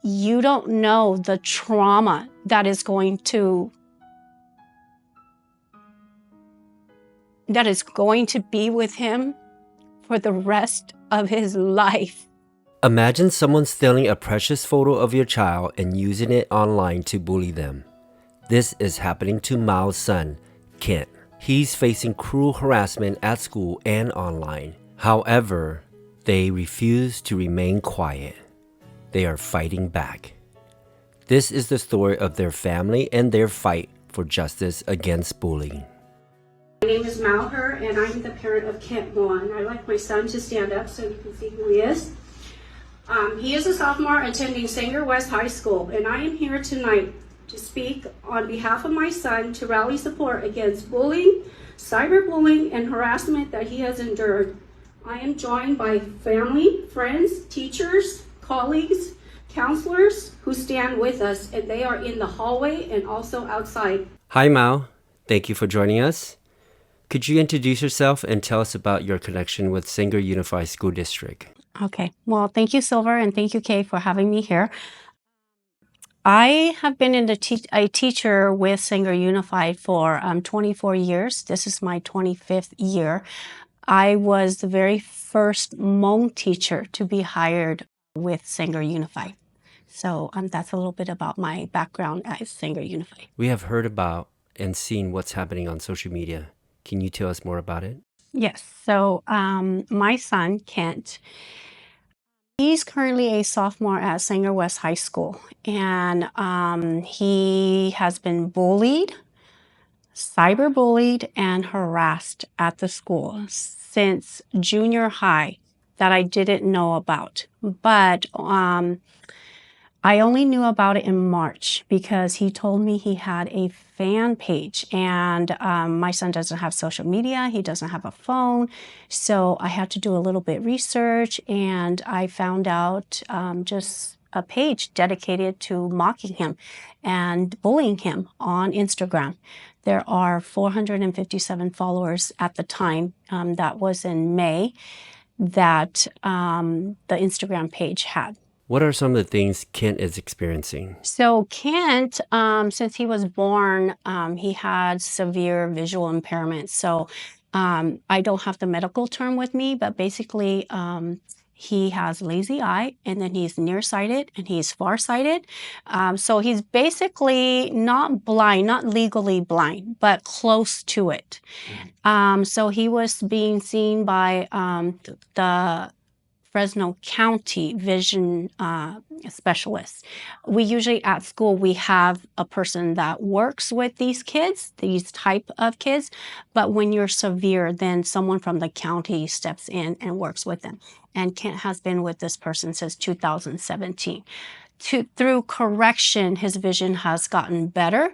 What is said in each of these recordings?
You don't know the trauma that is going to be with him for the rest of his life. Imagine someone stealing a precious photo of your child and using it online to bully them. This is happening to Mao's son, Kent. He's facing cruel harassment at school and online. However, they refuse to remain quiet. They are fighting back. This is the story of their family and their fight for justice against bullying. My name is Mao Her, and I'm the parent of Kent Moan. I'd like my son to stand up so you can see who he is. He is a sophomore attending Sanger West High School, and I am here tonight to speak on behalf of my son to rally support against bullying, cyberbullying, and harassment that he has endured. I am joined by family, friends, teachers, colleagues, counselors who stand with us, and they are in the hallway and also outside. Hi Mao, thank you for joining us. Could you introduce yourself and tell us about your connection with Sanger Unified School District? Okay, well, thank you, Silver, and thank you, Kay, for having me here. I have been a teacher with Sanger Unified for 24 years. This is my 25th year. I was the very first Hmong teacher to be hired with Sanger Unified. So that's a little bit about my background at Sanger Unified. We have heard about and seen what's happening on social media. Can you tell us more about it? Yes. So my son, Kent, he's currently a sophomore at Sanger West High School, and he has been bullied, cyberbullied, and harassed at the school since junior high that I didn't know about. But I only knew about it in March because he told me he had a fan page, and my son doesn't have social media. He doesn't have a phone. So I had to do a little bit research, and I found out just a page dedicated to mocking him and bullying him on Instagram. There are 457 followers at the time. That was in May that the Instagram page had. What are some of the things Kent is experiencing? So Kent, since he was born, he had severe visual impairment. So I don't have the medical term with me, but basically he has lazy eye, and then he's nearsighted, and he's farsighted. So he's basically not blind, not legally blind, but close to it. So he was being seen by the Fresno County vision specialists. We usually at school, we have a person that works with these kids, these type of kids, but when you're severe, then someone from the county steps in and works with them. And Kent has been with this person since 2017. Through correction, his vision has gotten better,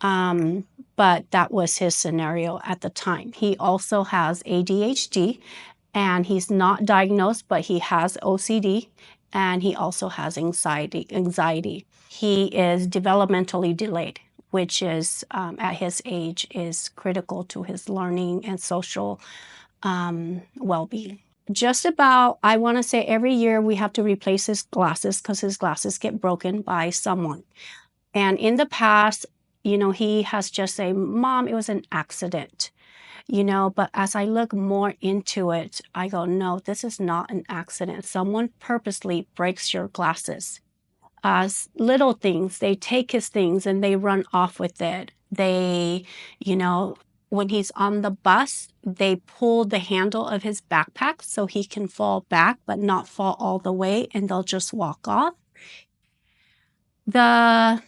but that was his scenario at the time. He also has ADHD, and he's not diagnosed, but he has OCD, and he also has anxiety. He is developmentally delayed, which is, at his age, is critical to his learning and social well-being. Just about, I want to say every year we have to replace his glasses because his glasses get broken by someone. And in the past, he has just said, "Mom, it was an accident." But as I look more into it, I go, no, this is not an accident. Someone purposely breaks your glasses. Little things, they take his things and they run off with it. They, when he's on the bus, they pull the handle of his backpack so he can fall back, but not fall all the way, and they'll just walk off. The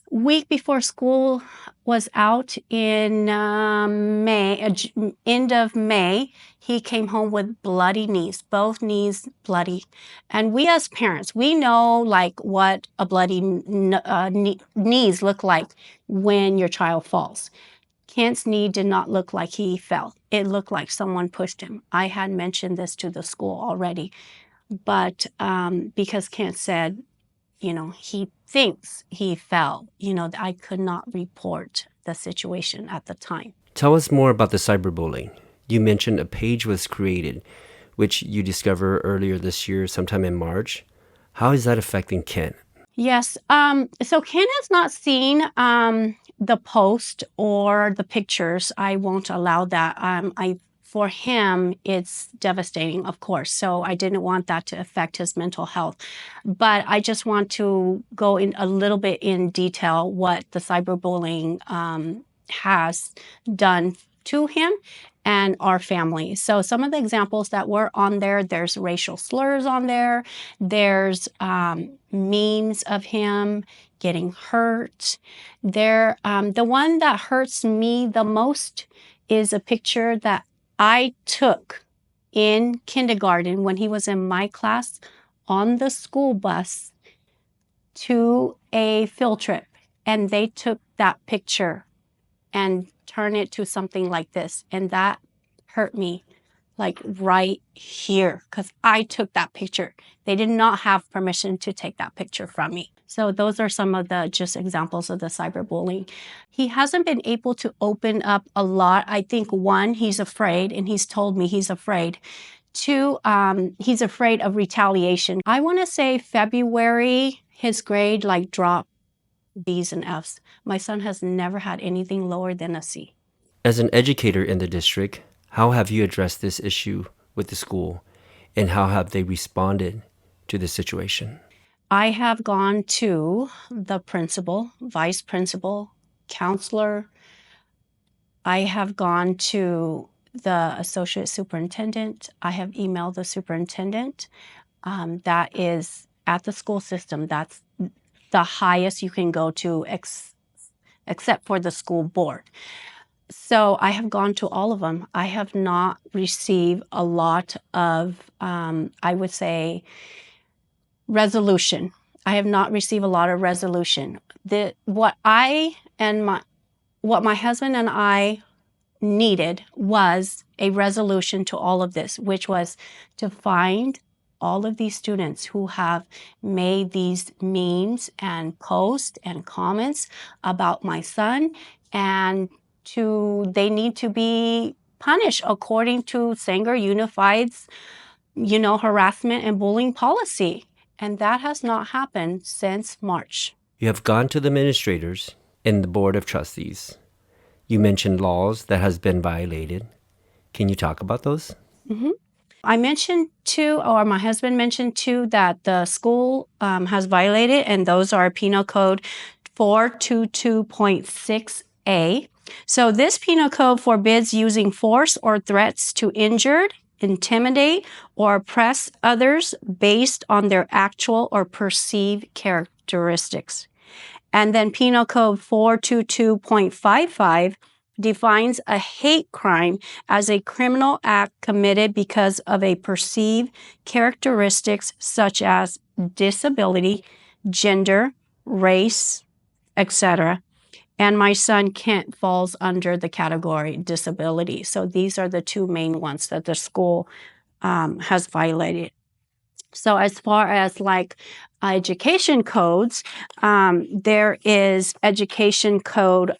week before school was out in end of May, he came home with bloody knees, both knees bloody. And we as parents, we know what a bloody knees look like when your child falls. Kent's knee did not look like he fell. It looked like someone pushed him. I had mentioned this to the school already, but because Kent said, he thinks he fell. I could not report the situation at the time. Tell us more about the cyberbullying. You mentioned a page was created, which you discovered earlier this year, sometime in March. How is that affecting Kent? Yes. So Ken has not seen the post or the pictures. I won't allow that. For him, it's devastating, of course. So I didn't want that to affect his mental health. But I just want to go in a little bit in detail what the cyberbullying has done to him and our family. So some of the examples that were on there, there's racial slurs on there. There's memes of him getting hurt. The one that hurts me the most is a picture that I took in kindergarten when he was in my class on the school bus to a field trip. And they took that picture and turned it to something like this. And that hurt me like right here because I took that picture. They did not have permission to take that picture from me. So those are some of the just examples of the cyberbullying. He hasn't been able to open up a lot. I think one, he's afraid, and he's told me he's afraid. Two, he's afraid of retaliation. I want to say February, his grade like dropped B's and F's. My son has never had anything lower than a C. As an educator in the district, how have you addressed this issue with the school, and how have they responded to the situation? I have gone to the principal, vice principal, counselor. I have gone to the associate superintendent. I have emailed the superintendent. That is at the school system. That's the highest you can go to, except for the school board. So I have gone to all of them. I have not received a lot of, I would say, resolution. I have not received a lot of resolution. What my husband and I needed was a resolution to all of this, which was to find all of these students who have made these memes and posts and comments about my son, and they need to be punished according to Sanger Unified's, harassment and bullying policy. And that has not happened since March. You have gone to the administrators and the board of trustees. You mentioned laws that has been violated. Can you talk about those? Mm-hmm. I mentioned my husband mentioned two that the school has violated, and those are Penal Code 422.6A. So this penal code forbids using force or threats to injure, intimidate, or oppress others based on their actual or perceived characteristics. And then Penal Code 422.55 defines a hate crime as a criminal act committed because of a perceived characteristics such as disability, gender, race, etc. And my son Kent falls under the category disability. So these are the two main ones that the school has violated. So as far as like education codes, there is Education Code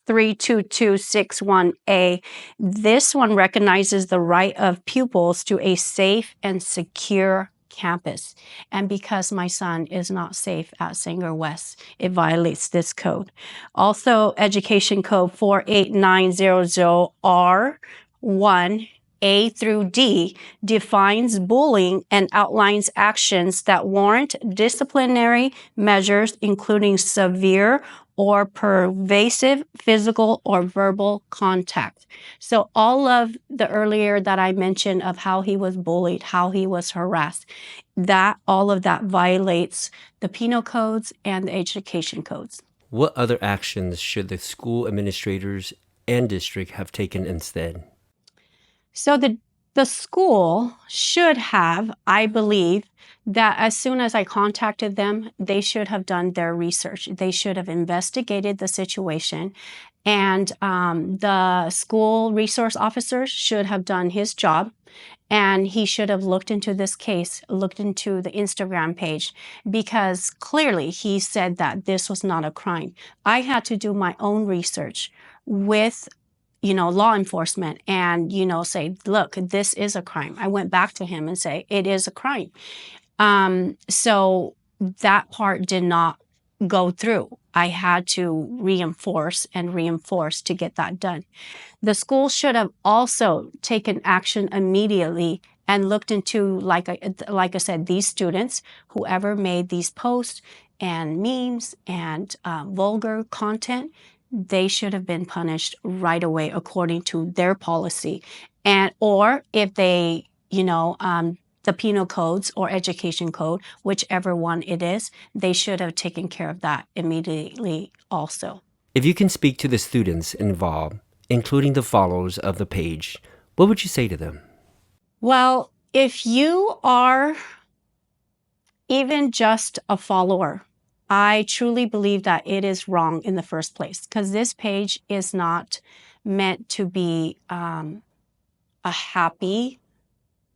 32261A. This one recognizes the right of pupils to a safe and secure campus. And because my son is not safe at Sanger West, it violates this code. Also, Education Code 48900R1 A through D defines bullying and outlines actions that warrant disciplinary measures, including severe or pervasive physical or verbal contact. So all of the earlier that I mentioned of how he was bullied, how he was harassed, all of that violates the penal codes and the education codes. What other actions should the school administrators and district have taken instead? So the school should have, I believe, that as soon as I contacted them, they should have done their research. They should have investigated the situation, and the school resource officer should have done his job, and he should have looked into this case, looked into the Instagram page, because clearly he said that this was not a crime. I had to do my own research with law enforcement and, say, look, this is a crime. I went back to him and say, it is a crime. So that part did not go through. I had to reinforce and reinforce to get that done. The school should have also taken action immediately and looked into, like I said, these students, whoever made these posts and memes and vulgar content, they should have been punished right away according to their policy. And or if they, the penal codes or education code, whichever one it is, they should have taken care of that immediately also. If you can speak to the students involved, including the followers of the page, what would you say to them? Well, if you are even just a follower, I truly believe that it is wrong in the first place, because this page is not meant to be a happy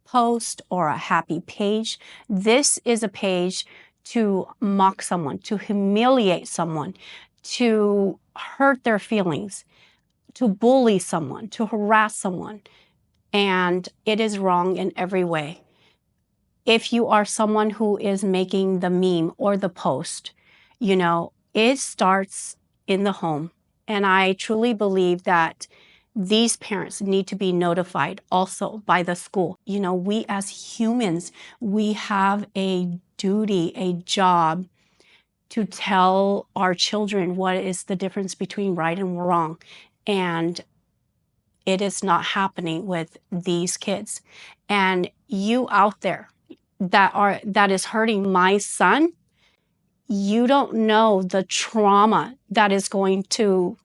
post or a happy page. This is a page to mock someone, to humiliate someone, to hurt their feelings, to bully someone, to harass someone. And it is wrong in every way. If you are someone who is making the meme or the post, it starts in the home. And I truly believe that these parents need to be notified also by the school. We as humans, we have a duty, a job to tell our children what is the difference between right and wrong. And it is not happening with these kids. And you out there that is hurting my son, you don't know the trauma that is going to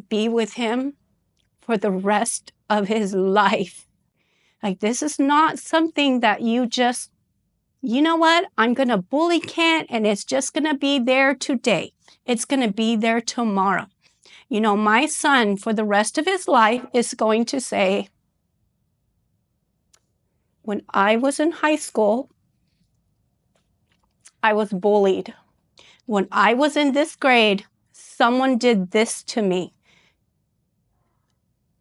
be with him for the rest of his life. Like, this is not something that you just, I'm going to bully Kent and it's just going to be there today. It's going to be there tomorrow. My son for the rest of his life is going to say, when I was in high school, I was bullied. When I was in this grade, someone did this to me.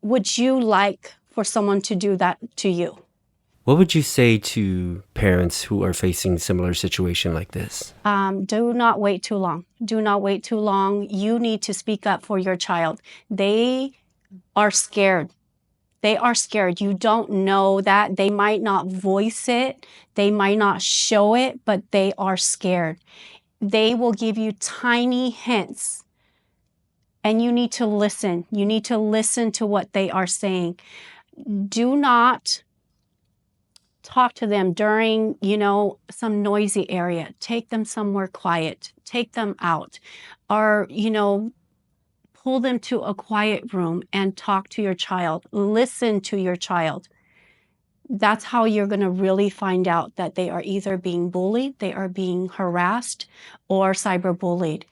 Would you like for someone to do that to you? What would you say to parents who are facing similar situation like this? Do not wait too long. Do not wait too long. You need to speak up for your child. They are scared. They are scared. You don't know that. They might not voice it. They might not show it, but they are scared. They will give you tiny hints. And you need to listen. You need to listen to what they are saying. Do not talk to them during, some noisy area. Take them somewhere quiet. Take them out. Or, pull them to a quiet room and talk to your child. Listen to your child. That's how you're going to really find out that they are either being bullied, they are being harassed, or cyberbullied.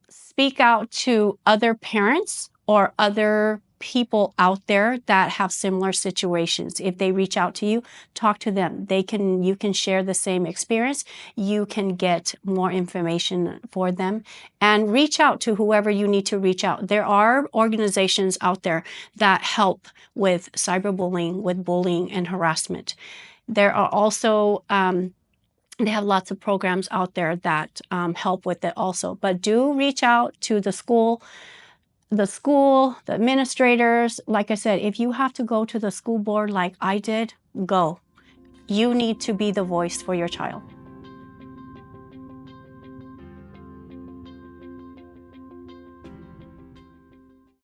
Speak out to other parents or other people out there that have similar situations. If they reach out to you, talk to them. You can share the same experience. You can get more information for them and reach out to whoever you need to reach out. There are organizations out there that help with cyberbullying, with bullying and harassment. There are also they have lots of programs out there that help with it also. But do reach out to the school, the administrators. Like I said, if you have to go to the school board like I did, go. You need to be the voice for your child.